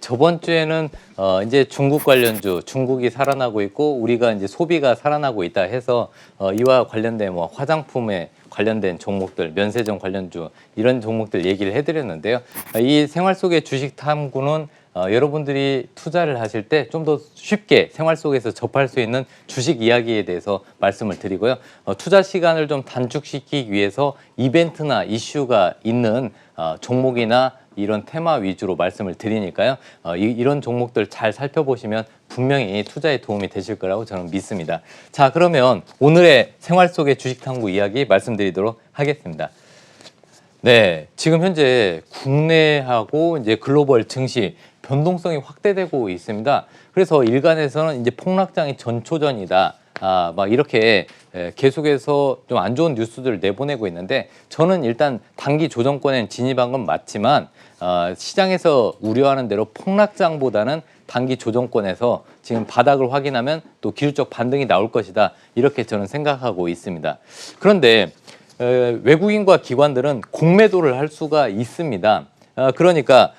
저번 주에는 이제 중국 관련주, 중국이 살아나고 있고 우리가 이제 소비가 살아나고 있다 해서 이와 관련된 뭐 화장품에 관련된 종목들, 면세점 관련주 이런 종목들 얘기를 해드렸는데요. 이 생활 속의 주식 탐구는 여러분들이 투자를 하실 때 좀 더 쉽게 생활 속에서 접할 수 있는 주식 이야기에 대해서 말씀을 드리고요. 투자 시간을 좀 단축시키기 위해서 이벤트나 이슈가 있는 종목이나 이런 테마 위주로 말씀을 드리니까요. 이런 종목들 잘 살펴보시면 분명히 투자에 도움이 되실 거라고 저는 믿습니다. 자, 그러면 오늘의 생활 속의 주식 탐구 이야기 말씀드리도록 하겠습니다. 네, 지금 현재 국내하고 이제 글로벌 증시 변동성이 확대되고 있습니다. 그래서 일간에서는 이제 폭락장이 전초전이다. 막 이렇게 계속해서 좀 안 좋은 뉴스들을 내보내고 있는데 저는 일단 단기 조정권에 진입한 건 맞지만 시장에서 우려하는 대로 폭락장보다는 단기 조정권에서 지금 바닥을 확인하면 또 기술적 반등이 나올 것이다. 이렇게 저는 생각하고 있습니다. 그런데 외국인과 기관들은 공매도를 할 수가 있습니다. 그러니까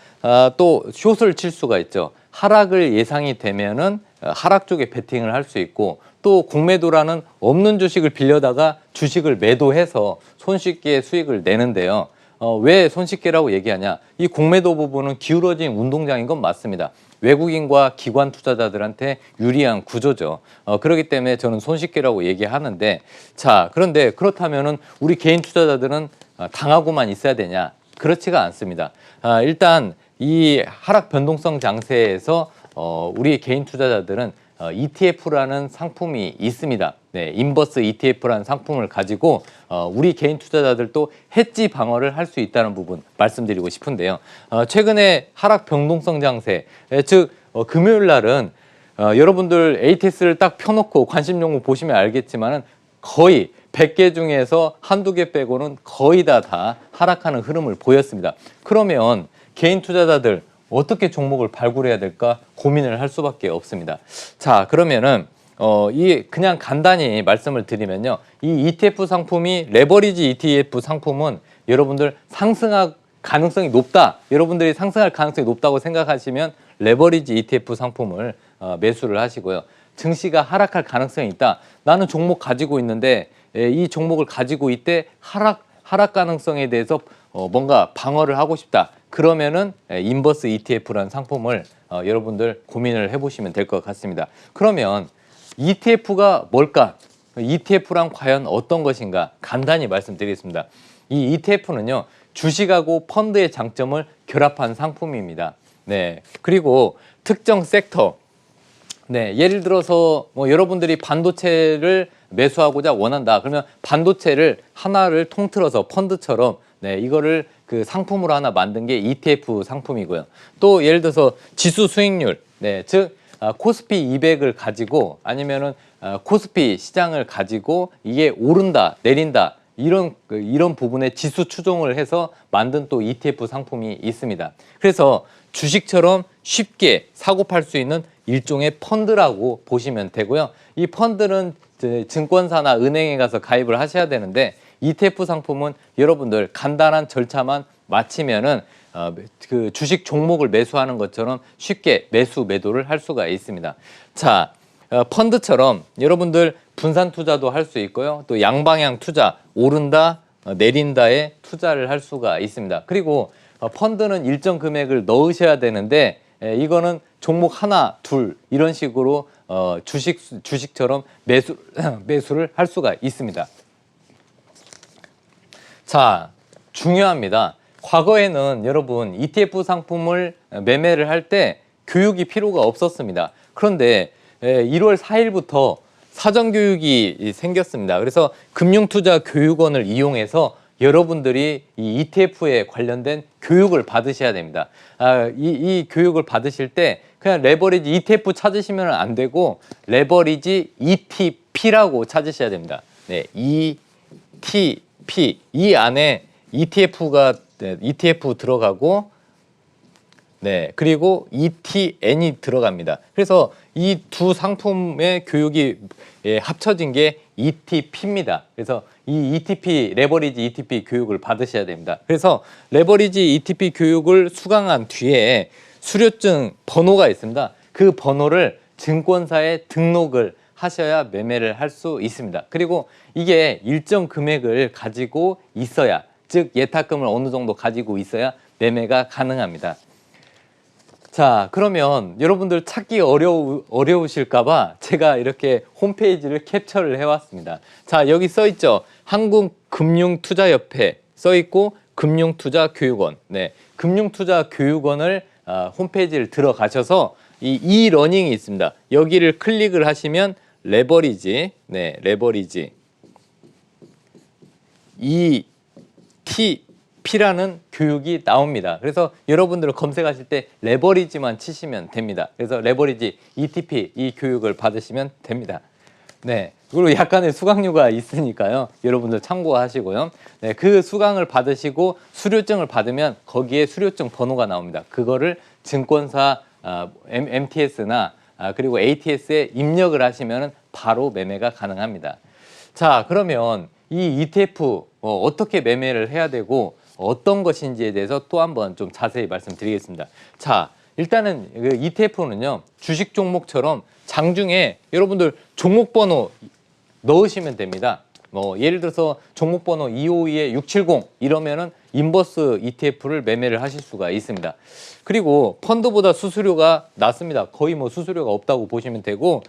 또 숏을 칠 수가 있죠. 하락을 예상이 되면은 하락 쪽에 베팅을 할 수 있고 또 공매도라는 없는 주식을 빌려다가 주식을 매도해서 손쉽게 수익을 내는데요. 왜 손쉽게라고 얘기하냐? 이 공매도 부분은 기울어진 운동장인 건 맞습니다. 외국인과 기관 투자자들한테 유리한 구조죠. 그렇기 때문에 저는 손쉽게라고 얘기하는데 자, 그런데 그렇다면은 우리 개인 투자자들은 당하고만 있어야 되냐? 그렇지가 않습니다. 일단 이 하락 변동성 장세에서 우리 개인 투자자들은 ETF라는 상품이 있습니다. 네, 인버스 ETF라는 상품을 가지고 우리 개인 투자자들도 해지 방어를 할 수 있다는 부분 말씀드리고 싶은데요. 최근에 하락 변동성 장세, 즉 금요일 날은 여러분들 ATS를 딱 펴놓고 관심 종목 보시면 알겠지만은 거의 100개 중에서 한두 개 빼고는 거의 다 하락하는 흐름을 보였습니다. 그러면 개인 투자자들 어떻게 종목을 발굴해야 될까 고민을 할 수밖에 없습니다. 자, 그러면은 그냥 간단히 말씀을 드리면요. 이 ETF 상품이 레버리지 ETF 상품은 여러분들 상승할 가능성이 높다. 여러분들이 상승할 가능성이 높다고 생각하시면 레버리지 ETF 상품을 매수를 하시고요. 증시가 하락할 가능성이 있다. 나는 종목 가지고 있는데 이 종목을 가지고 있대 하락 가능성에 대해서 뭔가 방어를 하고 싶다. 그러면은 인버스 ETF라는 상품을 여러분들 고민을 해보시면 될 것 같습니다. 그러면 ETF가 뭘까? ETF란 과연 어떤 것인가? 간단히 말씀드리겠습니다. 이 ETF는요, 주식하고 펀드의 장점을 결합한 상품입니다. 네, 그리고 특정 섹터, 네, 예를 들어서 뭐 여러분들이 반도체를 매수하고자 원한다. 그러면 반도체를 하나를 통틀어서 펀드처럼 네, 이거를 그 상품으로 하나 만든 게 ETF 상품이고요. 또 예를 들어서 지수 수익률, 네, 즉 코스피 200을 가지고 아니면은 코스피 시장을 가지고 이게 오른다, 내린다 이런 부분에 지수 추종을 해서 만든 또 ETF 상품이 있습니다. 그래서 주식처럼 쉽게 사고 팔 수 있는 일종의 펀드라고 보시면 되고요. 이 펀드는 증권사나 은행에 가서 가입을 하셔야 되는데 ETF 상품은 여러분들 간단한 절차만 마치면은 그 주식 종목을 매수하는 것처럼 쉽게 매도를 할 수가 있습니다. 자, 펀드처럼 여러분들 분산 투자도 할 수 있고요. 또 양방향 투자, 오른다, 내린다에 투자를 할 수가 있습니다. 그리고 펀드는 일정 금액을 넣으셔야 되는데 이거는 종목 하나, 둘 이런 식으로 주식처럼 매수를 할 수가 있습니다. 자, 중요합니다. 과거에는 여러분 ETF 상품을 매매를 할 때 교육이 필요가 없었습니다. 그런데 1월 4일부터 사전교육이 생겼습니다. 그래서 금융투자교육원을 이용해서 여러분들이 이 ETF에 관련된 교육을 받으셔야 됩니다. 이 교육을 받으실 때 그냥 레버리지 ETF 찾으시면 안 되고 레버리지 ETP라고 찾으셔야 됩니다. 네, ETP 이 안에 ETF 들어가고 네, 그리고 ETN이 들어갑니다. 그래서 이 두 상품의 교육이 합쳐진 게 ETP입니다. 그래서 이 ETP, 레버리지 ETP 교육을 받으셔야 됩니다. 그래서 레버리지 ETP 교육을 수강한 뒤에 수료증 번호가 있습니다. 그 번호를 증권사에 등록을 하셔야 매매를 할 수 있습니다. 그리고 이게 일정 금액을 가지고 있어야, 즉 예탁금을 어느 정도 가지고 있어야 매매가 가능합니다. 자, 그러면 여러분들 찾기 어려우실까봐 제가 이렇게 홈페이지를 캡처를 해왔습니다. 자, 여기 써있죠. 한국금융투자협회 써있고 금융투자교육원. 네, 금융투자교육원을 홈페이지를 들어가셔서 이 러닝이 있습니다. 여기를 클릭을 하시면 레버리지, 네, 레버리지 ETP라는 교육이 나옵니다. 그래서 여러분들 검색하실 때 레버리지만 치시면 됩니다. 그래서 레버리지 ETP 이 교육을 받으시면 됩니다. 네, 그리고 약간의 수강료가 있으니까요. 여러분들 참고하시고요. 네, 그 수강을 받으시고 수료증을 받으면 거기에 수료증 번호가 나옵니다. 그거를 증권사 MTS나 그리고 ATS에 입력을 하시면 바로 매매가 가능합니다. 자, 그러면 이 ETF 어떻게 매매를 해야 되고 어떤 것인지에 대해서 또 한번 좀 자세히 말씀드리겠습니다. 자, 일단은 그 ETF는요, 주식 종목처럼 장중에 여러분들 종목 번호 넣으시면 됩니다. 예를 들어서 종목 번호 252에 670 이러면은 인버스 ETF를 매매를 하실 수가 있습니다. 그리고 펀드보다 수수료가 낮습니다. 거의 수수료가 없다고 보시면 되고,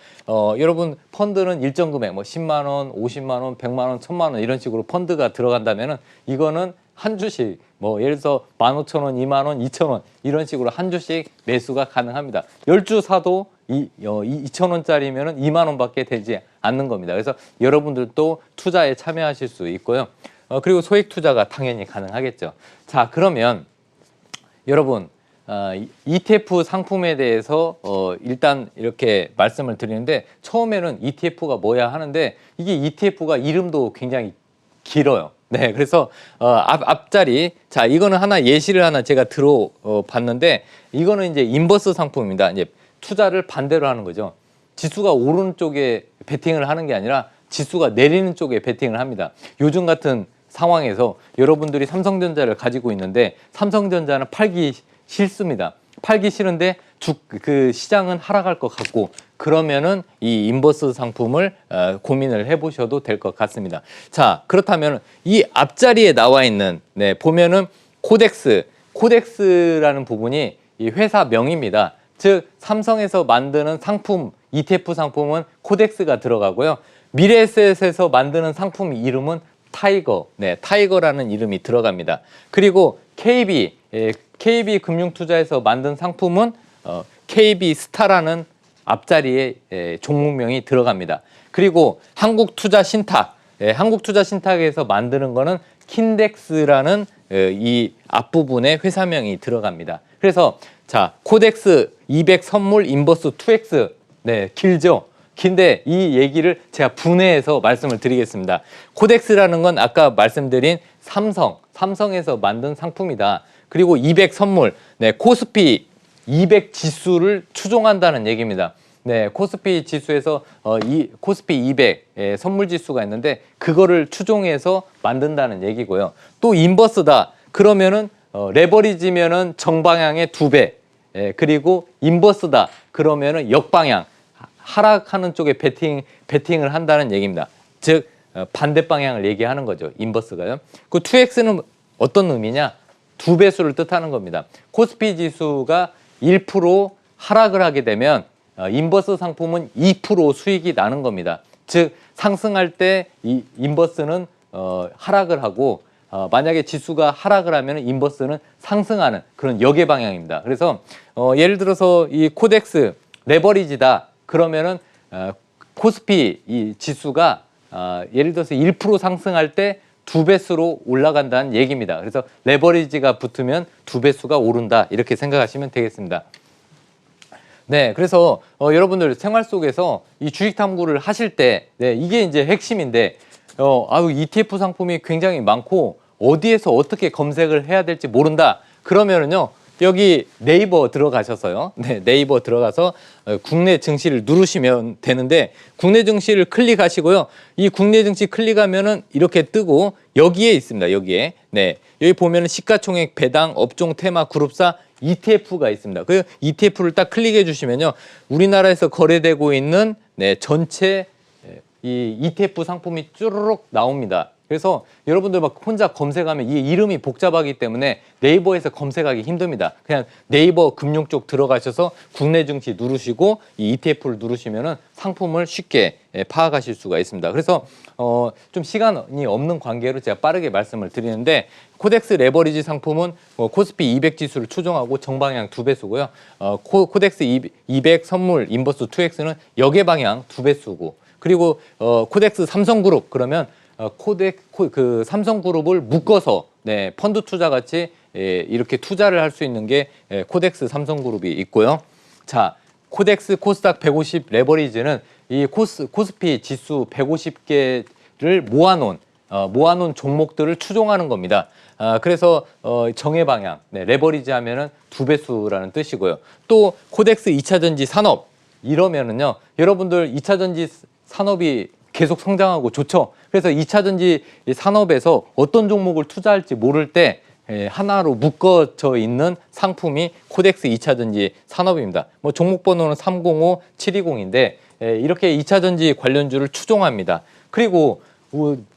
여러분 펀드는 일정 금액 10만 원, 50만 원, 100만 원, 1000만 원 이런 식으로 펀드가 들어간다면은 이거는 한 주씩 예를 들어서 15,000원, 2만 원, 2,000원 이런 식으로 한 주씩 매수가 가능합니다. 10주 사도 2,000원짜리면은 2만 원밖에 되지 않는 겁니다. 그래서 여러분들도 투자에 참여하실 수 있고요. 그리고 소액 투자가 당연히 가능하겠죠. 자, 그러면 여러분 ETF 상품에 대해서 일단 이렇게 말씀을 드리는데, 처음에는 ETF가 뭐야 하는데 이게 ETF가 이름도 굉장히 길어요. 네, 그래서 앞자리, 자, 이거는 하나 예시를 하나 제가 들어봤는데, 이거는 이제 인버스 상품입니다. 이제 투자를 반대로 하는 거죠. 지수가 오르는 쪽에 베팅을 하는 게 아니라 지수가 내리는 쪽에 베팅을 합니다. 요즘 같은 상황에서 여러분들이 삼성전자를 가지고 있는데 삼성전자는 팔기 싫습니다. 팔기 싫은데 그 시장은 하락할 것 같고, 그러면은 이 인버스 상품을 고민을 해보셔도 될 것 같습니다. 자, 그렇다면 이 앞자리에 나와 있는, 네, 보면은 코덱스라는 부분이 이 회사 명입니다. 즉 삼성에서 만드는 상품, ETF 상품은 코덱스가 들어가고요. 미래에셋에서 만드는 상품 이름은 타이거, 네, 타이거라는 이름이 들어갑니다. 그리고 KB 금융투자에서 만든 상품은 KB스타라는 앞자리에 종목명이 들어갑니다. 그리고 한국투자신탁, 한국투자신탁에서 만드는 거는 킨덱스라는 이 앞부분에 회사명이 들어갑니다. 그래서 자, 코덱스 200 선물 인버스 2X, 네, 길죠? 근데 이 얘기를 제가 분해해서 말씀을 드리겠습니다. 코덱스라는 건 아까 말씀드린 삼성에서 만든 상품이다. 그리고 200 선물, 네, 코스피 200 지수를 추종한다는 얘기입니다. 네, 코스피 지수에서 코스피 200 선물 지수가 있는데 그거를 추종해서 만든다는 얘기고요. 또 인버스다. 그러면은 레버리지면은 정방향의 2배. 그리고 인버스다. 그러면은 역방향, 하락하는 쪽에 베팅을 한다는 얘기입니다. 즉 반대 방향을 얘기하는 거죠. 인버스가요. 그 2X는 어떤 의미냐? 2배수를 뜻하는 겁니다. 코스피 지수가 1% 하락을 하게 되면 인버스 상품은 2% 수익이 나는 겁니다. 즉 상승할 때 이 인버스는 하락을 하고, 만약에 지수가 하락을 하면 인버스는 상승하는 그런 역의 방향입니다. 그래서 예를 들어서 이 코덱스 레버리지다. 그러면은 코스피 이 지수가 예를 들어서 1% 상승할 때 2배수로 올라간다는 얘기입니다. 그래서 레버리지가 붙으면 2배수가 오른다. 이렇게 생각하시면 되겠습니다. 네, 그래서 여러분들 생활 속에서 이 주식 탐구를 하실 때, 네, 이게 이제 핵심인데, ETF 상품이 굉장히 많고 어디에서 어떻게 검색을 해야 될지 모른다. 그러면은요, 여기 네이버 들어가셔서요. 네, 네이버 들어가서 국내 증시를 누르시면 되는데 국내 증시를 클릭하시고요. 이 국내 증시 클릭하면은 이렇게 뜨고 여기에 있습니다. 여기에. 네. 여기 보면은 시가총액 배당 업종 테마 그룹사 ETF가 있습니다. 그 ETF를 딱 클릭해 주시면요. 우리나라에서 거래되고 있는 네, 전체 이 ETF 상품이 쭈르륵 나옵니다. 그래서 여러분들 막 혼자 검색하면 이 이름이 복잡하기 때문에 네이버에서 검색하기 힘듭니다. 그냥 네이버 금융 쪽 들어가셔서 국내 증시 누르시고 이 ETF를 누르시면은 상품을 쉽게 파악하실 수가 있습니다. 그래서 좀 시간이 없는 관계로 제가 빠르게 말씀을 드리는데 코덱스 레버리지 상품은 코스피 200 지수를 추종하고 정방향 2배수고요. 코덱스 200 선물 인버스 2X는 역의 방향 2배수고 그리고 코덱스 삼성그룹 그러면 그 삼성그룹을 묶어서 네, 펀드 투자 같이 이렇게 투자를 할 수 있는 게 코덱스 삼성그룹이 있고요. 자, 코덱스 코스닥 150 레버리지는 이 코스피 지수 150개를 모아놓은 종목들을 추종하는 겁니다. 그래서 정의 방향, 네, 레버리지 하면은 2배수라는 뜻이고요. 또 코덱스 2차전지 산업 이러면은요, 여러분들 2차전지 산업이 계속 성장하고 좋죠. 그래서 2차전지 산업에서 어떤 종목을 투자할지 모를 때 하나로 묶어져 있는 상품이 코덱스 2차전지 산업입니다. 뭐 종목 번호는 305, 720인데 이렇게 2차전지 관련주를 추종합니다. 그리고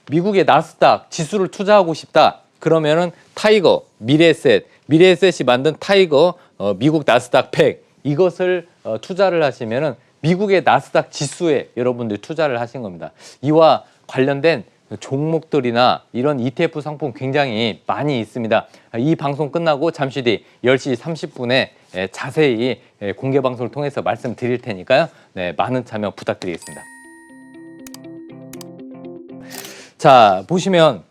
미국의 나스닥 지수를 투자하고 싶다. 그러면은 타이거, 미래에셋이 만든 타이거 미국 나스닥 100 이것을 투자를 하시면은 미국의 나스닥 지수에 여러분들이 투자를 하신 겁니다. 이와 관련된 종목들이나 이런 ETF 상품 굉장히 많이 있습니다. 이 방송 끝나고 잠시 뒤 10시 30분에 자세히 공개 방송을 통해서 말씀드릴 테니까요. 네, 많은 참여 부탁드리겠습니다. 자, 보시면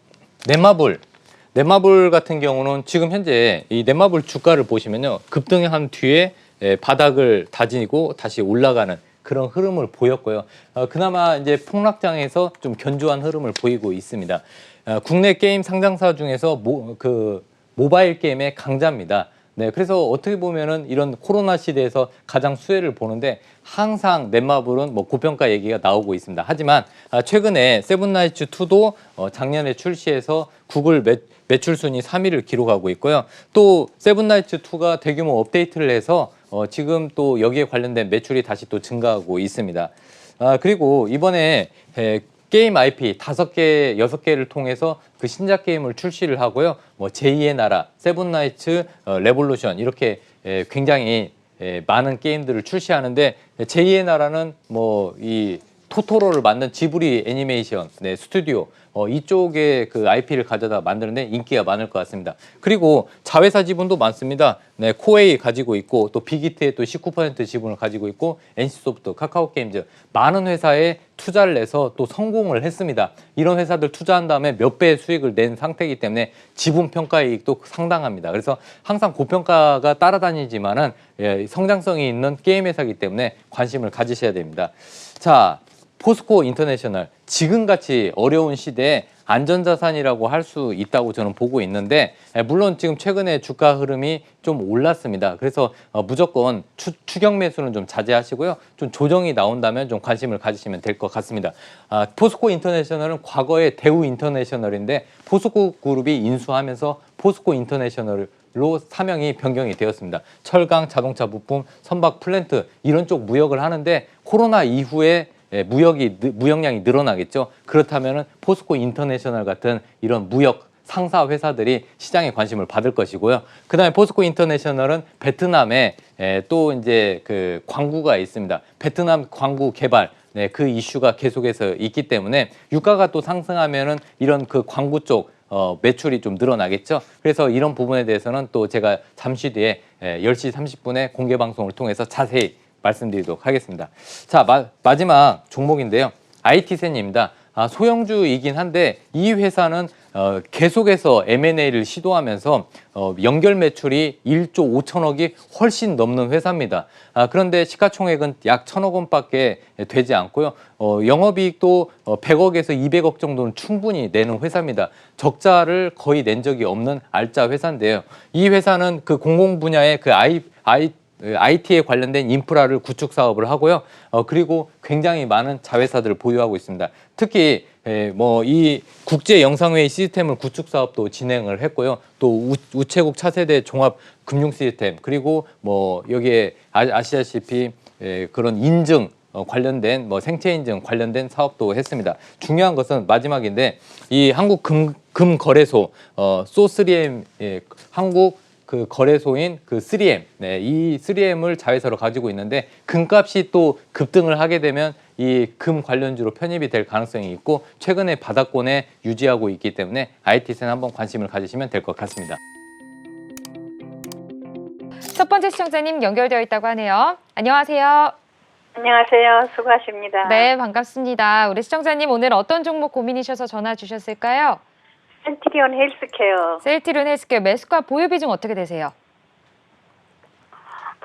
넷마블 같은 경우는 지금 현재 이 넷마블 주가를 보시면요. 급등한 뒤에 바닥을 다지고 다시 올라가는 그런 흐름을 보였고요. 그나마 이제 폭락장에서 좀 견조한 흐름을 보이고 있습니다. 국내 게임 상장사 중에서 모바일 게임의 강자입니다. 네, 그래서 어떻게 보면은 이런 코로나 시대에서 가장 수혜를 보는데 항상 넷마블은 뭐 고평가 얘기가 나오고 있습니다. 하지만 최근에 세븐나이츠 2도 작년에 출시해서 구글 매출 순위 3위를 기록하고 있고요. 또 세븐나이츠 2가 대규모 업데이트를 해서 지금 또 여기에 관련된 매출이 다시 또 증가하고 있습니다. 그리고 이번에 게임 IP 5개, 6개를 통해서 그 신작 게임을 출시를 하고요. 뭐 제2의 나라, 세븐나이츠, 레볼루션 이렇게 굉장히 많은 게임들을 출시하는데 제2의 나라는 뭐 이 토토로를 만든 지브리 애니메이션 네, 스튜디오 이쪽에 그 IP를 가져다 만드는데 인기가 많을 것 같습니다. 그리고 자회사 지분도 많습니다. 네, 코웨이 가지고 있고 또 빅히트의 또 19% 지분을 가지고 있고 NC소프트, 카카오게임즈 많은 회사에 투자를 내서 또 성공을 했습니다. 이런 회사들 투자한 다음에 몇 배의 수익을 낸 상태이기 때문에 지분 평가 이익도 상당합니다. 그래서 항상 고평가가 따라다니지만은 성장성이 있는 게임 회사이기 때문에 관심을 가지셔야 됩니다. 자, 포스코 인터내셔널 지금같이 어려운 시대에 안전자산이라고 할 수 있다고 저는 보고 있는데 물론 지금 최근에 주가 흐름이 좀 올랐습니다. 그래서 무조건 추격 매수는 좀 자제하시고요. 좀 조정이 나온다면 좀 관심을 가지시면 될 것 같습니다. 포스코 인터내셔널은 과거의 대우 인터내셔널인데 포스코 그룹이 인수하면서 포스코 인터내셔널로 사명이 변경이 되었습니다. 철강, 자동차 부품, 선박 플랜트 이런 쪽 무역을 하는데 코로나 이후에 무역량이 늘어나겠죠. 그렇다면은 포스코 인터내셔널 같은 이런 무역 상사 회사들이 시장에 관심을 받을 것이고요. 그다음에 포스코 인터내셔널은 베트남에 또 이제 그 광구가 있습니다. 베트남 광구 개발 네, 그 이슈가 계속해서 있기 때문에 유가가 또 상승하면은 이런 그 광구 쪽 매출이 좀 늘어나겠죠. 그래서 이런 부분에 대해서는 또 제가 잠시 뒤에 10시 30분에 공개 방송을 통해서 자세히 말씀드리도록 하겠습니다. 자, 마지막 종목인데요. IT센입니다. 소형주이긴 한데 이 회사는 계속해서 M&A를 시도하면서 연결 매출이 1조 5천억이 훨씬 넘는 회사입니다. 그런데 시가총액은 약 1,000억 원밖에 되지 않고요. 영업이익도 100억에서 200억 정도는 충분히 내는 회사입니다. 적자를 거의 낸 적이 없는 알짜 회사인데요. 이 회사는 그 공공 분야의 그 IT에 관련된 인프라를 구축 사업을 하고요. 그리고 굉장히 많은 자회사들을 보유하고 있습니다. 특히 뭐 이 국제 영상회의 시스템을 구축 사업도 진행을 했고요. 또 우체국 차세대 종합 금융 시스템 그리고 뭐 여기에 아시다시피 그런 인증 관련된 뭐 생체 인증 관련된 사업도 했습니다. 중요한 것은 마지막인데 이 한국 금거래소 소3M 한국 그 거래소인 그 3M, 이 3M을 자회사로 가지고 있는데 금값이 또 급등을 하게 되면 이 금 관련주로 편입이 될 가능성이 있고 최근에 바닥권에 유지하고 있기 때문에 IT세는 한번 관심을 가지시면 될 것 같습니다. 첫 번째 시청자님 연결되어 있다고 하네요. 안녕하세요. 안녕하세요. 수고하십니다. 네, 반갑습니다. 우리 시청자님 오늘 어떤 종목 고민이셔서 전화 주셨을까요? 센티리온 헬스케어 셀트리온 헬스케어 매수가 보유 비중 어떻게 되세요?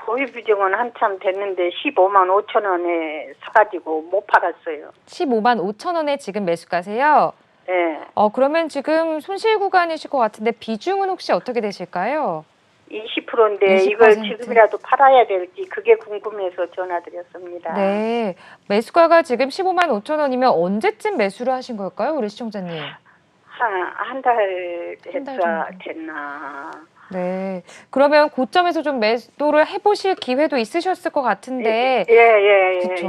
보유 비중은 한참 됐는데 15만 5천 원에 사가지고 못 팔았어요. 15만 5천 원에 지금 매수가세요? 네. 그러면 지금 손실 구간이실 것 같은데 비중은 혹시 어떻게 되실까요? 20%인데 20%. 이걸 지금이라도 팔아야 될지 그게 궁금해서 전화드렸습니다. 네, 매수가가 지금 15만 5천 원이면 언제쯤 매수를 하신 걸까요, 우리 시청자님? 한 달 한달 됐나. 네, 그러면 고점에서 좀 매도를 해보실 기회도 있으셨을 것 같은데, 그렇죠.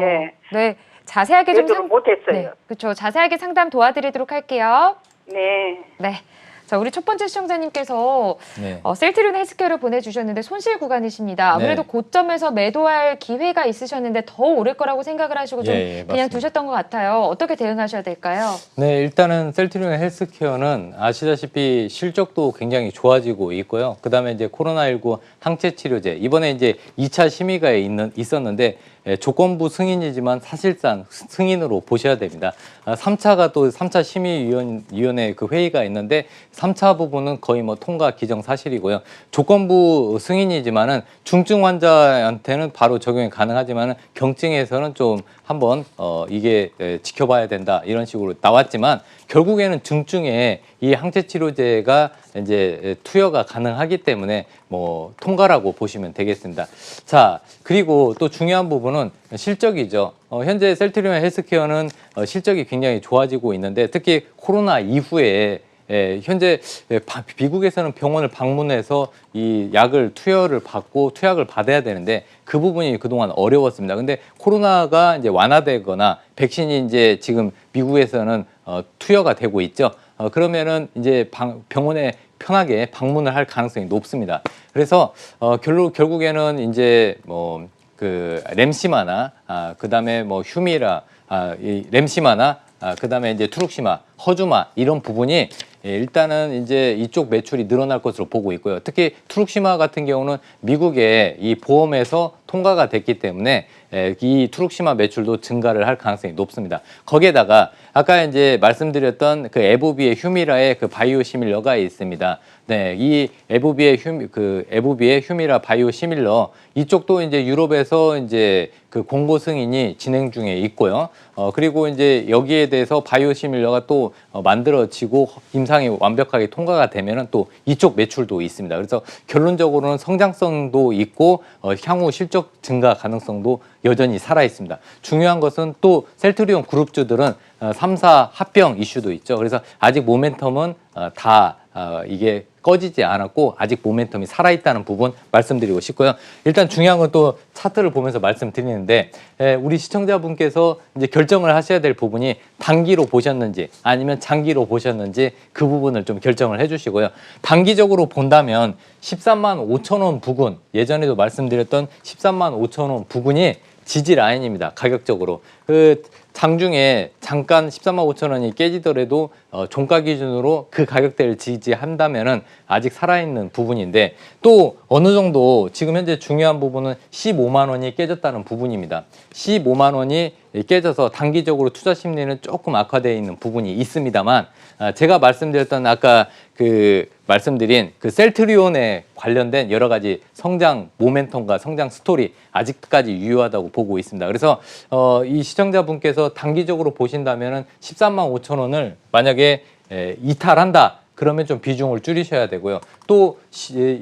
네, 자세하게 좀 매도를 못했어요. 네, 그렇죠. 자세하게 상담 도와드리도록 할게요. 네. 네. 자, 우리 첫 번째 시청자님께서 네. 셀트리온 헬스케어를 보내주셨는데 손실 구간이십니다. 아무래도 네. 고점에서 매도할 기회가 있으셨는데 더 오를 거라고 생각을 하시고 좀 그냥 맞습니다. 두셨던 것 같아요. 어떻게 대응하셔야 될까요? 네, 일단은 셀트리온 헬스케어는 아시다시피 실적도 굉장히 좋아지고 있고요. 그다음에 이제 코로나19 항체 치료제 이번에 이제 2차 심의가 있었는데 조건부 승인이지만 사실상 승인으로 보셔야 됩니다. 3차가 또 3차 심의위원회 그 회의가 있는데 3차 부분은 거의 뭐 통과 기정사실이고요. 조건부 승인이지만은 중증 환자한테는 바로 적용이 가능하지만은 경증에서는 좀 한번 이게 지켜봐야 된다 이런 식으로 나왔지만 결국에는 중증에 이 항체 치료제가 이제 투여가 가능하기 때문에 뭐 통과라고 보시면 되겠습니다. 자, 그리고 또 중요한 부분은 실적이죠. 현재 셀트리온 헬스케어는 실적이 굉장히 좋아지고 있는데 특히 코로나 이후에 현재 미국에서는 병원을 방문해서 이 약을 투약을 받아야 되는데 그 부분이 그동안 어려웠습니다. 근데 코로나가 이제 완화되거나 백신이 이제 지금 미국에서는 투여가 되고 있죠. 그러면은 이제 병원에 편하게 방문을 할 가능성이 높습니다. 그래서 결국에는 이제 뭐 그 램시마나 그다음에 뭐 휴미라 이 램시마나 그다음에 이제 투룩시마, 허주마 이런 부분이 일단은 이제 이쪽 매출이 늘어날 것으로 보고 있고요. 특히 투룩시마 같은 경우는 미국의 이 보험에서 통과가 됐기 때문에 이 투룩시마 매출도 증가를 할 가능성이 높습니다. 거기에다가 아까 이제 말씀드렸던 그 에보비의 휴미라의 그 바이오시밀러가 있습니다. 네, 이 에보비의 휴미라 바이오시밀러 이쪽도 이제 유럽에서 이제 그 공고 승인이 진행 중에 있고요. 그리고 이제 여기에 대해서 바이오시밀러가 또 만들어지고 임상이 완벽하게 통과가 되면은 또 이쪽 매출도 있습니다. 그래서 결론적으로는 성장성도 있고 향후 실적 증가 가능성도 여전히 살아 있습니다. 중요한 것은 또 셀트리온 그룹주들은 3사 합병 이슈도 있죠. 그래서 아직 모멘텀은 다 이게 꺼지지 않았고 아직 모멘텀이 살아있다는 부분 말씀드리고 싶고요. 일단 중요한 건 또 차트를 보면서 말씀드리는데 우리 시청자분께서 이제 결정을 하셔야 될 부분이 단기로 보셨는지 아니면 장기로 보셨는지 그 부분을 좀 결정을 해주시고요. 단기적으로 본다면 13만 5천 원 부근 예전에도 말씀드렸던 13만 5천 원 부근이 지지 라인입니다. 가격적으로 장중에 잠깐 14만 5천 원이 깨지더라도 종가 기준으로 그 가격대를 지지한다면은 아직 살아있는 부분인데 또 어느 정도 지금 현재 중요한 부분은 15만 원이 깨졌다는 부분입니다. 15만 원이 깨져서 단기적으로 투자 심리는 조금 악화되어 있는 부분이 있습니다만 제가 말씀드렸던 아까 말씀드린 그 셀트리온에 관련된 여러 가지 성장 모멘텀과 성장 스토리 아직까지 유효하다고 보고 있습니다. 그래서 이 시청자분께서 단기적으로 보신다면은 13만 5천 원을 만약에 이탈한다. 그러면 좀 비중을 줄이셔야 되고요. 또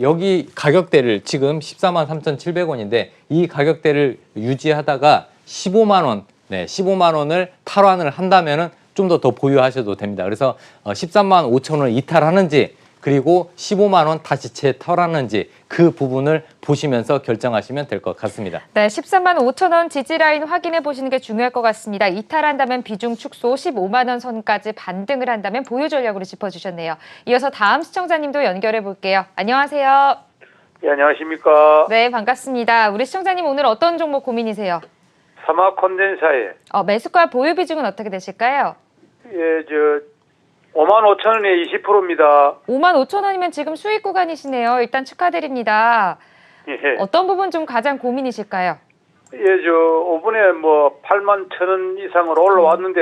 여기 가격대를 지금 14만 3,700원인데 이 가격대를 유지하다가 15만 원, 15만 원을 탈환을 한다면은 좀 더 보유하셔도 됩니다. 그래서 13만 5천 원을 이탈하는지 그리고 15만 원 다시 재탈하는지 그 부분을 보시면서 결정하시면 될 것 같습니다. 네, 13만 5천 원 지지라인 확인해 보시는 게 중요할 것 같습니다. 이탈한다면 비중 축소, 15만 원 선까지 반등을 한다면 보유 전략으로 짚어주셨네요. 이어서 다음 시청자님도 연결해 볼게요. 안녕하세요. 예, 안녕하십니까. 네, 반갑습니다. 우리 시청자님 오늘 어떤 종목 고민이세요? 사막 콘덴사에 매수가 보유 비중은 어떻게 되실까요? 5만 5천 원에 20%입니다. 5만 5천 원이면 지금 수익 구간이시네요. 일단 축하드립니다. 예. 어떤 부분 좀 가장 고민이실까요? 5분에 8만 천 원 이상으로 올라왔는데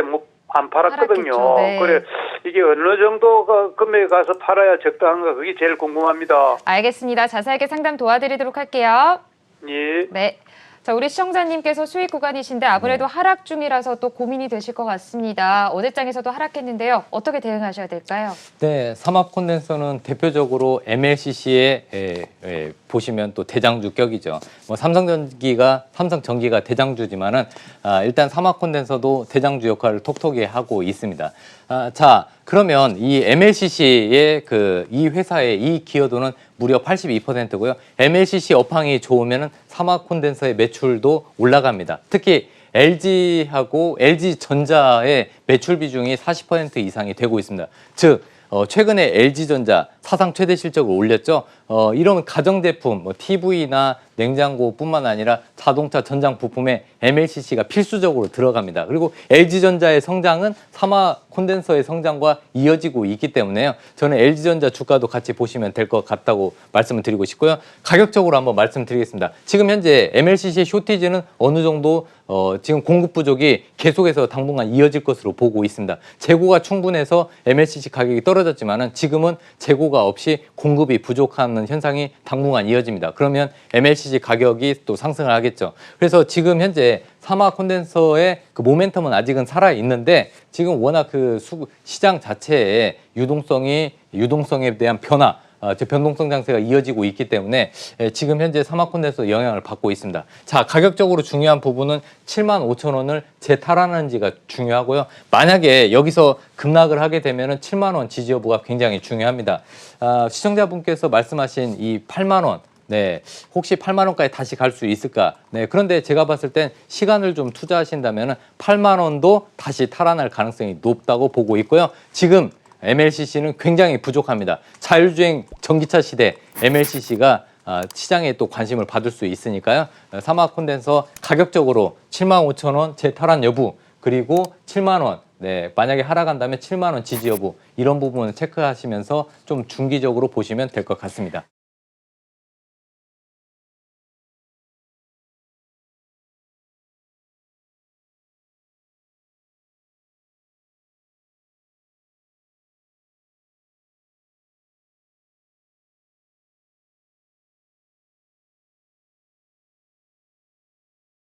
안 팔았거든요. 팔았겠죠, 네. 그래 이게 어느 정도 금액에 가서 팔아야 적당한가 그게 제일 궁금합니다. 알겠습니다. 자세하게 상담 도와드리도록 할게요. 예. 네. 자, 우리 시청자님께서 수익 구간이신데 아무래도 하락 중이라서 또 고민이 되실 것 같습니다. 어제 장에서도 하락했는데요. 어떻게 대응하셔야 될까요? 네, 삼합 콘덴서는 대표적으로 MLCC에 보시면 또 대장주격이죠. 삼성전기가 대장주지만은 일단 삼합 콘덴서도 대장주 역할을 톡톡히 하고 있습니다. 자, 그러면 이 MLCC의 이 회사의 이 기여도는 무려 82%고요. MLCC 업황이 좋으면은 삼합 콘덴서의 매출도 올라갑니다. 특히 LG하고 LG전자의 매출 비중이 40% 이상이 되고 있습니다. 즉 최근에 LG전자 사상 최대 실적을 올렸죠. 이런 가정제품, TV나 냉장고뿐만 아니라 자동차 전장 부품에 MLCC가 필수적으로 들어갑니다. 그리고 LG전자의 성장은 삼합 콘덴서의 성장과 이어지고 있기 때문에요. 저는 LG전자 주가도 같이 보시면 될 것 같다고 말씀을 드리고 싶고요. 가격적으로 한번 말씀드리겠습니다. 지금 현재 MLCC 쇼티지는 어느 정도 지금 공급 부족이 계속해서 당분간 이어질 것으로 보고 있습니다. 재고가 충분해서 MLCC 가격이 떨어졌지만은 지금은 재고가 없이 공급이 부족한 현상이 당분간 이어집니다. 그러면 MLCC 가격이 또 상승을 하겠죠. 그래서 지금 현재 삼합 콘덴서의 모멘텀은 아직은 살아 있는데 지금 워낙 시장 자체의 유동성에 대한 변화, 변동성 장세가 이어지고 있기 때문에 지금 현재 삼합 콘덴서 영향을 받고 있습니다. 자, 가격적으로 중요한 부분은 7만 5천 원을 재탈하는지가 중요하고요. 만약에 여기서 급락을 하게 되면은 7만 원 지지 여부가 굉장히 중요합니다. 시청자분께서 말씀하신 이 8만 원, 혹시 8만 원까지 다시 갈 수 있을까? 그런데 제가 봤을 땐 시간을 좀 투자하신다면은 8만 원도 다시 탈환할 가능성이 높다고 보고 있고요. 지금 MLCC는 굉장히 부족합니다. 자율주행 전기차 시대 MLCC가 시장에 또 관심을 받을 수 있으니까요. 삼합 콘덴서 가격적으로 7만 5천 원 재탈환 여부 그리고 7만 원 만약에 하락한다면 7만 원 지지 여부 이런 부분을 체크하시면서 좀 중기적으로 보시면 될 것 같습니다.